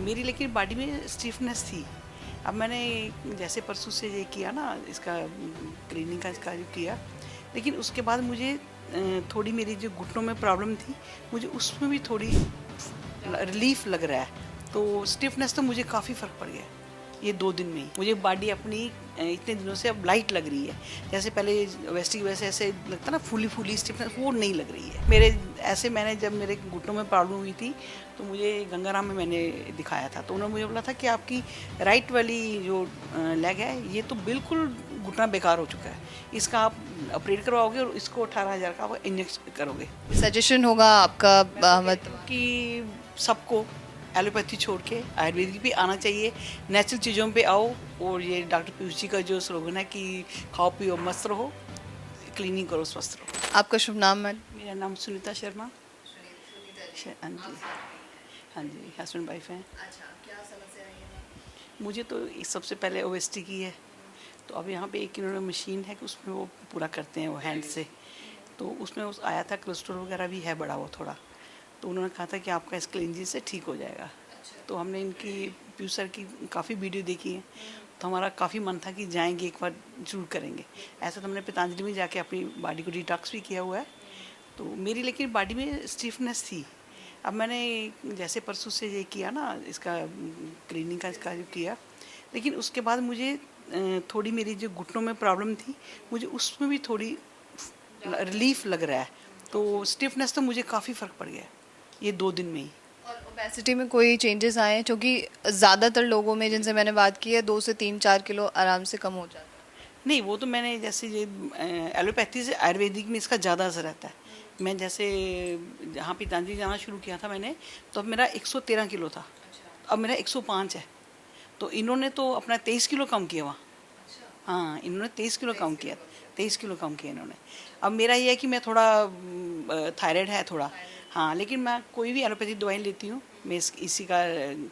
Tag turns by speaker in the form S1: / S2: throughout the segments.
S1: मेरी लेकिन बॉडी में स्टिफनेस थी। अब मैंने जैसे परसों से ये किया ना, इसका क्लीनिंग का इसका जो किया, लेकिन उसके बाद मुझे थोड़ी मेरी जो घुटनों में प्रॉब्लम थी, मुझे उसमें भी थोड़ी रिलीफ लग रहा है। तो स्टिफनेस तो मुझे काफ़ी फ़र्क पड़ गया ये 2 दिन में ही। मुझे बॉडी अपनी इतने दिनों से अब लाइट लग रही है। जैसे पहले वेस्टी वैसे ऐसे लगता ना फूली फूली स्टिफनेस, वो नहीं लग रही है मेरे। ऐसे मैंने जब मेरे घुटनों में प्रॉब्लम हुई थी तो मुझे गंगाराम में मैंने दिखाया था, तो उन्होंने मुझे बोला था कि आपकी राइट वाली जो लेग है ये तो बिल्कुल घुटना बेकार हो चुका है, इसका आप ऑपरेट करवाओगे और इसको 18,000 का आप इंजेक्शन करोगे।
S2: सजेशन होगा आपका मतलब
S1: कि सबको एलोपैथी छोड़ के आयुर्वेदिक भी आना चाहिए, नेचुरल चीज़ों पे आओ। और ये डॉक्टर पीयूष जी का जो स्लोगन है कि खाओ पियो मस्त रहो, क्लीनिंग करो स्वस्थ रहो।
S2: आपका शुभ नाम मैडम?
S1: मेरा नाम सुनीता शर्मा। हाँ जी, हाँ जी, हस्बैंड वाइफ हैं।
S2: अच्छा, क्या समस्या है?
S1: मुझे तो सबसे पहले ओवेस्टी की है, तो अब यहाँ पे एक इन्होंने मशीन है कि उसमें वो पूरा करते हैं वो हैंड से, तो उसमें उस आया था कोलेस्ट्रॉल वगैरह भी है बड़ा वो थोड़ा, तो उन्होंने कहा था कि आपका इसके इंजन से ठीक हो जाएगा। तो हमने इनकी पीयूष सर की काफ़ी वीडियो देखी है, तो हमारा काफ़ी मन था कि जाएंगे, एक बार जरूर करेंगे। ऐसा तो हमने पतंजलि में जाके अपनी बॉडी को डिटॉक्स भी किया हुआ है। तो मेरी लेकिन बॉडी में स्टिफनेस थी। अब मैंने जैसे परसों से ये किया ना, इसका क्लीनिंग का इसका जो किया, लेकिन उसके बाद मुझे थोड़ी मेरी जो घुटनों में प्रॉब्लम थी, मुझे उसमें भी थोड़ी रिलीफ लग रहा है। तो स्टिफनेस तो मुझे काफ़ी फ़र्क पड़ गया ये 2 दिन में ही।
S2: और ओबेसिटी में कोई चेंजेस आए हैं? क्योंकि ज़्यादातर लोगों में जिनसे मैंने बात की है 2 से 3-4 किलो आराम से कम हो जाता है।
S1: नहीं, वो तो मैंने जैसे ये एलोपैथी से आयुर्वेदिक में इसका ज़्यादा असर रहता है। मैं जैसे जहाँ पतंजलि जाना शुरू किया था मैंने, तो अब मेरा 113 किलो था, अब मेरा 105 है। तो इन्होंने तो अपना 23 किलो कम किया वहाँ। हाँ, इन्होंने 23 किलो कम किया, 23 किलो कम किया इन्होंने। अब मेरा ये है कि मैं थोड़ा थायराइड है थोड़ा, हाँ, लेकिन मैं कोई भी एलोपैथिक दवाई लेती हूँ, मैं इसी का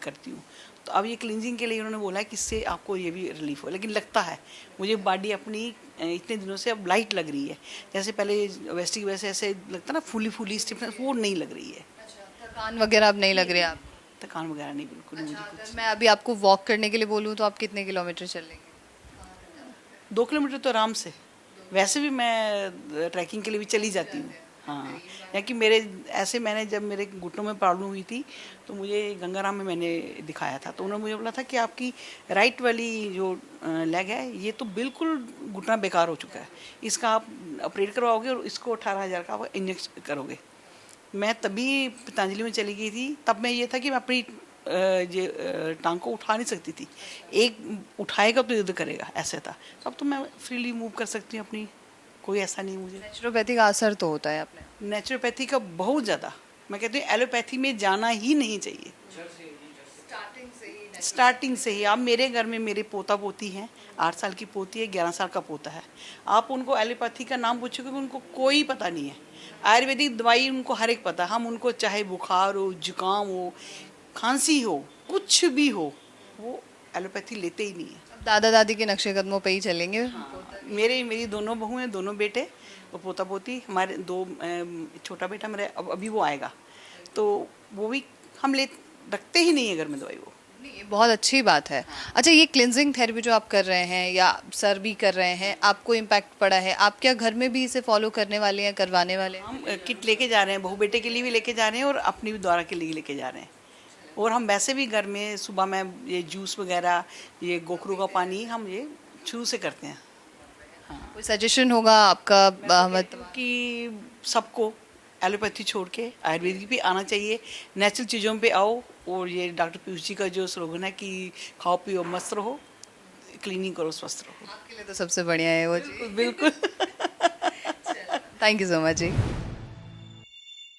S1: करती हूँ। तो अब ये क्लींजिंग के लिए उन्होंने बोला है कि इससे आपको ये भी रिलीफ हो, लेकिन लगता है मुझे बॉडी अपनी इतने दिनों से अब लाइट लग रही है। जैसे पहले वेस्टी वैसे ऐसे लगता ना फूली फूली स्टिफनेस, वो नहीं लग रही है।
S2: थकान वगैरह अब नहीं लग रही है आप?
S1: थकान वगैरह नहीं, बिल्कुल नहीं मुझे
S2: अगर
S1: कुछ।
S2: मैं अभी आपको वॉक करने के लिए बोलूँ तो आप कितने किलोमीटर चल लेंगे?
S1: 2 किलोमीटर तो आराम से। वैसे भी मैं ट्रैकिंग के लिए भी चली जाती हूँ। हाँ, या कि मेरे ऐसे मैंने जब मेरे घुटनों में प्रॉब्लम हुई थी तो मुझे गंगाराम में मैंने दिखाया था, तो उन्होंने मुझे बोला था कि आपकी राइट वाली जो लेग है ये तो बिल्कुल घुटना बेकार हो चुका है, इसका आप ऑपरेट करवाओगे और इसको 18,000 का आप इंजेक्शन करोगे। मैं तभी पतंजलि में चली गई थी, तब मैं ये था कि मैं अपनी ये टांग को उठा नहीं सकती थी, एक उठाएगा तो युद्ध करेगा, ऐसे था। अब तो मैं फ्रीली मूव कर सकती हूँ अपनी, कोई ऐसा नहीं मुझे।
S2: नेचुरोपैथी का असर तो होता है आपने?
S1: नेचुरोपैथी का बहुत ज़्यादा, मैं कहती हूँ एलोपैथी में जाना ही नहीं चाहिए स्टार्टिंग से ही। आप मेरे घर में मेरे पोता पोती हैं, 8 साल की पोती है, 11 साल का पोता है। आप उनको एलोपैथी का नाम पूछोगे उनको कोई पता नहीं है। आयुर्वेदिक दवाई उनको हर एक पता है। हम उनको चाहे बुखार हो, जुकाम हो, खांसी हो, कुछ भी हो, वो एलोपैथी लेते ही नहीं है।
S2: दादा दादी के नक्शे कदमों पे ही चलेंगे।
S1: मेरी दोनों बहू हैं, दोनों बेटे और पोता पोती। हमारे 2 छोटा बेटा मेरा अभी वो आएगा, तो वो भी हम ले रखते ही नहीं है घर में दवाई वो।
S2: नहीं, ये बहुत अच्छी बात है। अच्छा, ये क्लिनजिंग थेरेपी जो आप कर रहे हैं या सर भी कर रहे हैं, आपको इम्पैक्ट पड़ा है? आप क्या घर में भी इसे फॉलो करने वाले हैं, करवाने वाले हैं?
S1: हम किट लेके जा रहे हैं, बहू बेटे के लिए भी लेके जा रहे हैं और अपनी भी द्वारा के लिए लेके जा रहे हैं। और हम वैसे भी घर में सुबह में ये जूस वगैरह, ये गोखरू का पानी हम ये शुरू से करते हैं।
S2: कोई सजेशन होगा आपका मतलब?
S1: कि सबको एलोपैथी छोड़ के आयुर्वेदिक भी आना चाहिए, नेचुरल चीज़ों पे आओ। और ये डॉक्टर पीयूष जी का जो स्लोगन है कि खाओ पियो मस्त रहो, क्लीनिंग करो स्वस्थ रहो।
S2: आपके लिए तो सबसे बढ़िया है वो जी।
S1: बिल्कुल।
S2: Thank you so much ji.